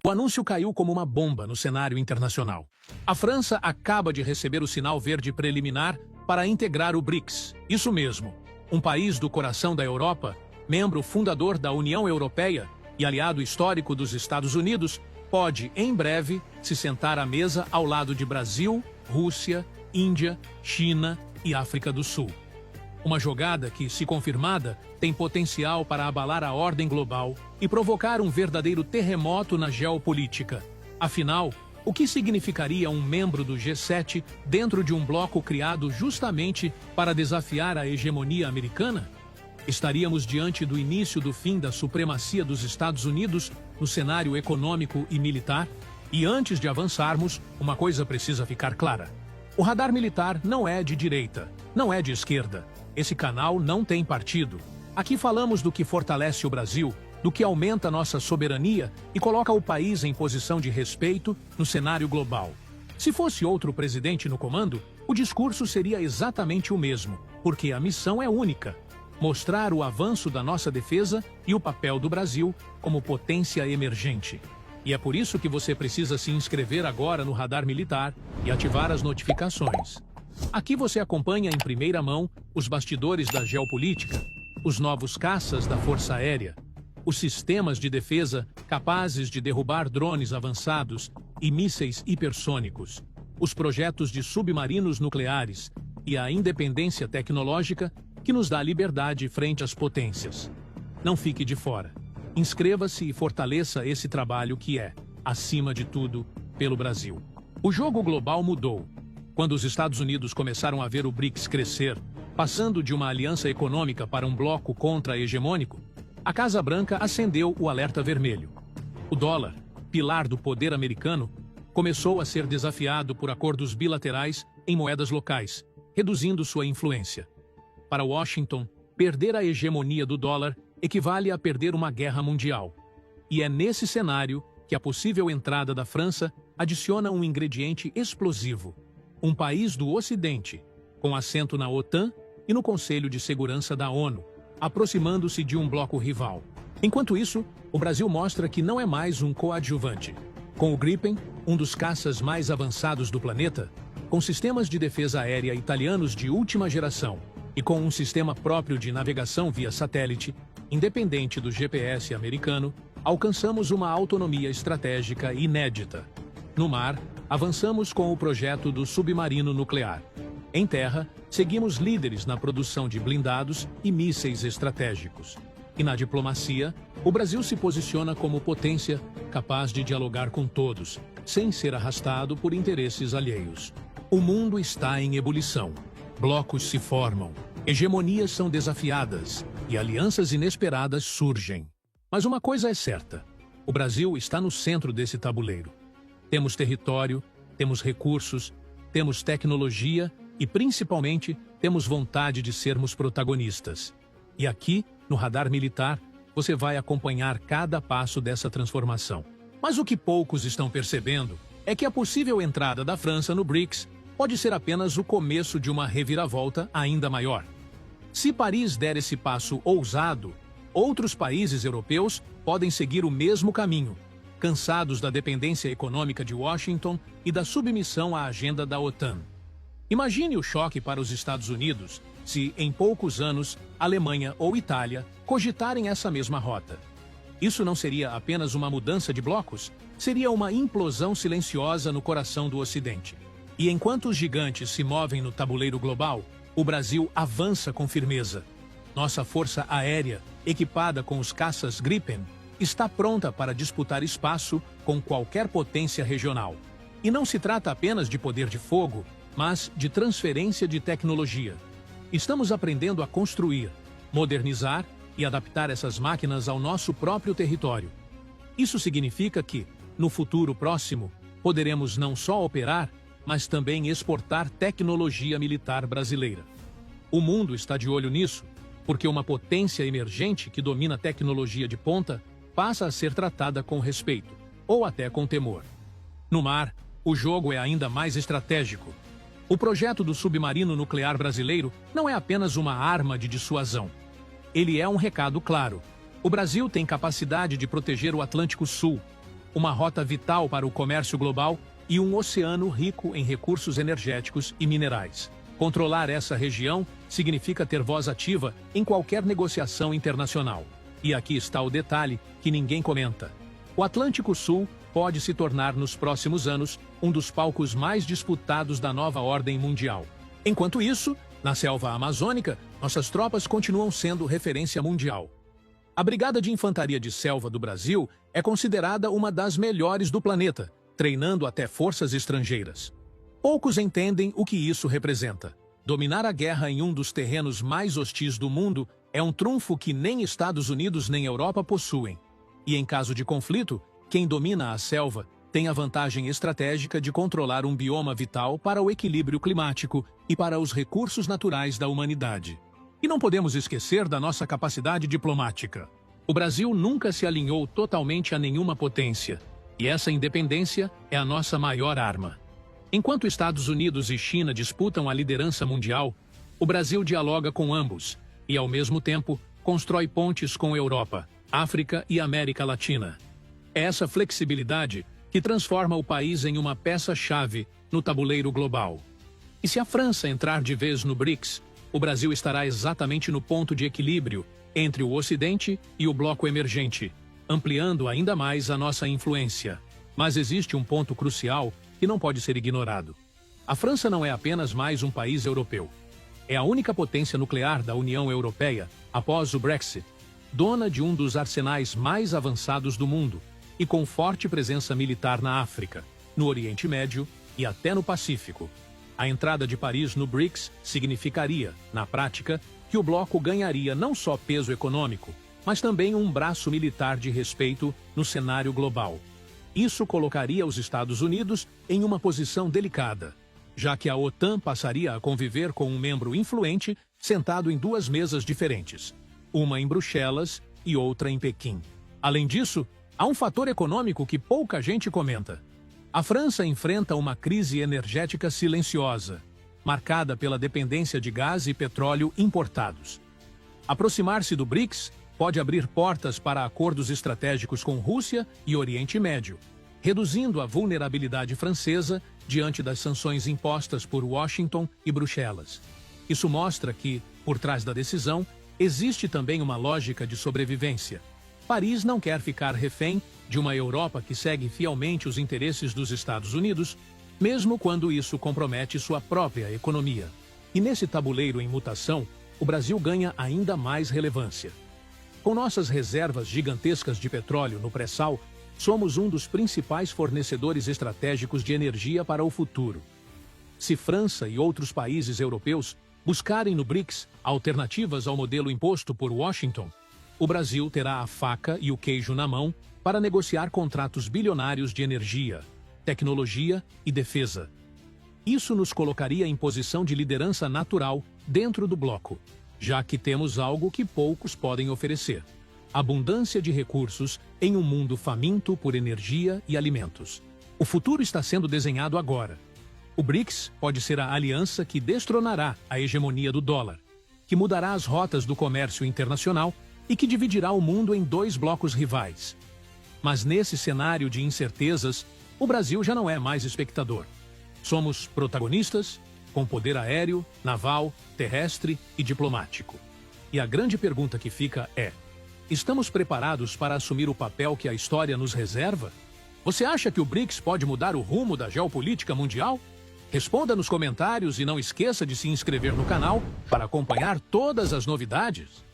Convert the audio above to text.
O anúncio caiu como uma bomba no cenário internacional. A França acaba de receber o sinal verde preliminar para integrar o BRICS. Isso mesmo, um país do coração da Europa, membro fundador da União Europeia e aliado histórico dos Estados Unidos, pode, em breve, se sentar à mesa ao lado de Brasil, Rússia, Índia, China e África do Sul. Uma jogada que, se confirmada, tem potencial para abalar a ordem global e provocar um verdadeiro terremoto na geopolítica. Afinal, o que significaria um membro do G7 dentro de um bloco criado justamente para desafiar a hegemonia americana? Estaríamos diante do início do fim da supremacia dos Estados Unidos no cenário econômico e militar? E antes de avançarmos, uma coisa precisa ficar clara. O radar militar não é de direita, não é de esquerda. Esse canal não tem partido. Aqui falamos do que fortalece o Brasil, do que aumenta nossa soberania e coloca o país em posição de respeito no cenário global. Se fosse outro presidente no comando, o discurso seria exatamente o mesmo, porque a missão é única: mostrar o avanço da nossa defesa e o papel do Brasil como potência emergente. E é por isso que você precisa se inscrever agora no Radar Militar e ativar as notificações. Aqui você acompanha em primeira mão os bastidores da geopolítica, os novos caças da Força Aérea, os sistemas de defesa capazes de derrubar drones avançados e mísseis hipersônicos, os projetos de submarinos nucleares e a independência tecnológica que nos dá liberdade frente às potências. Não fique de fora. Inscreva-se e fortaleça esse trabalho que é, acima de tudo, pelo Brasil. O jogo global mudou. Quando os Estados Unidos começaram a ver o BRICS crescer, passando de uma aliança econômica para um bloco contra-hegemônico, a Casa Branca acendeu o alerta vermelho. O dólar, pilar do poder americano, começou a ser desafiado por acordos bilaterais em moedas locais, reduzindo sua influência. Para Washington, perder a hegemonia do dólar equivale a perder uma guerra mundial. E é nesse cenário que a possível entrada da França adiciona um ingrediente explosivo: um país do Ocidente, com assento na OTAN e no Conselho de Segurança da ONU, aproximando-se de um bloco rival. Enquanto isso, o Brasil mostra que não é mais um coadjuvante. Com o Gripen, um dos caças mais avançados do planeta, com sistemas de defesa aérea italianos de última geração e com um sistema próprio de navegação via satélite, independente do GPS americano, alcançamos uma autonomia estratégica inédita. No mar, avançamos com o projeto do submarino nuclear. Em terra, seguimos líderes na produção de blindados e mísseis estratégicos. E na diplomacia, o Brasil se posiciona como potência capaz de dialogar com todos, sem ser arrastado por interesses alheios. O mundo está em ebulição. Blocos se formam, hegemonias são desafiadas e alianças inesperadas surgem. Mas uma coisa é certa: o Brasil está no centro desse tabuleiro. Temos território, temos recursos, temos tecnologia e, principalmente, temos vontade de sermos protagonistas. E aqui, no Radar Militar, você vai acompanhar cada passo dessa transformação. Mas o que poucos estão percebendo é que a possível entrada da França no BRICS pode ser apenas o começo de uma reviravolta ainda maior. Se Paris der esse passo ousado, outros países europeus podem seguir o mesmo caminho, cansados da dependência econômica de Washington e da submissão à agenda da OTAN. Imagine o choque para os Estados Unidos se, em poucos anos, Alemanha ou Itália cogitarem essa mesma rota. Isso não seria apenas uma mudança de blocos, seria uma implosão silenciosa no coração do Ocidente. E enquanto os gigantes se movem no tabuleiro global, o Brasil avança com firmeza. Nossa força aérea, equipada com os caças Gripen, está pronta para disputar espaço com qualquer potência regional. E não se trata apenas de poder de fogo, mas de transferência de tecnologia. Estamos aprendendo a construir, modernizar e adaptar essas máquinas ao nosso próprio território. Isso significa que, no futuro próximo, poderemos não só operar, mas também exportar tecnologia militar brasileira. O mundo está de olho nisso, porque uma potência emergente que domina tecnologia de ponta passa a ser tratada com respeito, ou até com temor. No mar, o jogo é ainda mais estratégico. O projeto do submarino nuclear brasileiro não é apenas uma arma de dissuasão. Ele é um recado claro: o Brasil tem capacidade de proteger o Atlântico Sul, uma rota vital para o comércio global e um oceano rico em recursos energéticos e minerais. Controlar essa região significa ter voz ativa em qualquer negociação internacional. E aqui está o detalhe que ninguém comenta. O Atlântico Sul pode se tornar nos próximos anos um dos palcos mais disputados da nova ordem mundial. Enquanto isso, na selva amazônica, nossas tropas continuam sendo referência mundial. A Brigada de Infantaria de Selva do Brasil é considerada uma das melhores do planeta, treinando até forças estrangeiras. Poucos entendem o que isso representa. Dominar a guerra em um dos terrenos mais hostis do mundo é um trunfo que nem Estados Unidos nem Europa possuem. E em caso de conflito, quem domina a selva tem a vantagem estratégica de controlar um bioma vital para o equilíbrio climático e para os recursos naturais da humanidade. E não podemos esquecer da nossa capacidade diplomática. O Brasil nunca se alinhou totalmente a nenhuma potência, e essa independência é a nossa maior arma. Enquanto Estados Unidos e China disputam a liderança mundial, o Brasil dialoga com ambos e, ao mesmo tempo, constrói pontes com Europa, África e América Latina. É essa flexibilidade que transforma o país em uma peça-chave no tabuleiro global. E se a França entrar de vez no BRICS, o Brasil estará exatamente no ponto de equilíbrio entre o Ocidente e o bloco emergente, ampliando ainda mais a nossa influência. Mas existe um ponto crucial que não pode ser ignorado. A França não é apenas mais um país europeu. É a única potência nuclear da União Europeia após o Brexit, dona de um dos arsenais mais avançados do mundo e com forte presença militar na África, no Oriente Médio e até no Pacífico. A entrada de Paris no BRICS significaria, na prática, que o bloco ganharia não só peso econômico, mas também um braço militar de respeito no cenário global. Isso colocaria os Estados Unidos em uma posição delicada, já que a OTAN passaria a conviver com um membro influente sentado em duas mesas diferentes, uma em Bruxelas e outra em Pequim. Além disso, há um fator econômico que pouca gente comenta. A França enfrenta uma crise energética silenciosa, marcada pela dependência de gás e petróleo importados. Aproximar-se do BRICS pode abrir portas para acordos estratégicos com Rússia e Oriente Médio, reduzindo a vulnerabilidade francesa diante das sanções impostas por Washington e Bruxelas. Isso mostra que, por trás da decisão, existe também uma lógica de sobrevivência. Paris não quer ficar refém de uma Europa que segue fielmente os interesses dos Estados Unidos, mesmo quando isso compromete sua própria economia. E nesse tabuleiro em mutação, o Brasil ganha ainda mais relevância. Com nossas reservas gigantescas de petróleo no pré-sal, somos um dos principais fornecedores estratégicos de energia para o futuro. Se França e outros países europeus buscarem no BRICS alternativas ao modelo imposto por Washington, o Brasil terá a faca e o queijo na mão para negociar contratos bilionários de energia, tecnologia e defesa. Isso nos colocaria em posição de liderança natural dentro do bloco, já que temos algo que poucos podem oferecer: abundância de recursos em um mundo faminto por energia e alimentos. O futuro está sendo desenhado agora. O BRICS pode ser a aliança que destronará a hegemonia do dólar, que mudará as rotas do comércio internacional e que dividirá o mundo em dois blocos rivais. Mas nesse cenário de incertezas, o Brasil já não é mais espectador. Somos protagonistas, com poder aéreo, naval, terrestre e diplomático. E a grande pergunta que fica é: estamos preparados para assumir o papel que a história nos reserva? Você acha que o BRICS pode mudar o rumo da geopolítica mundial? Responda nos comentários e não esqueça de se inscrever no canal para acompanhar todas as novidades.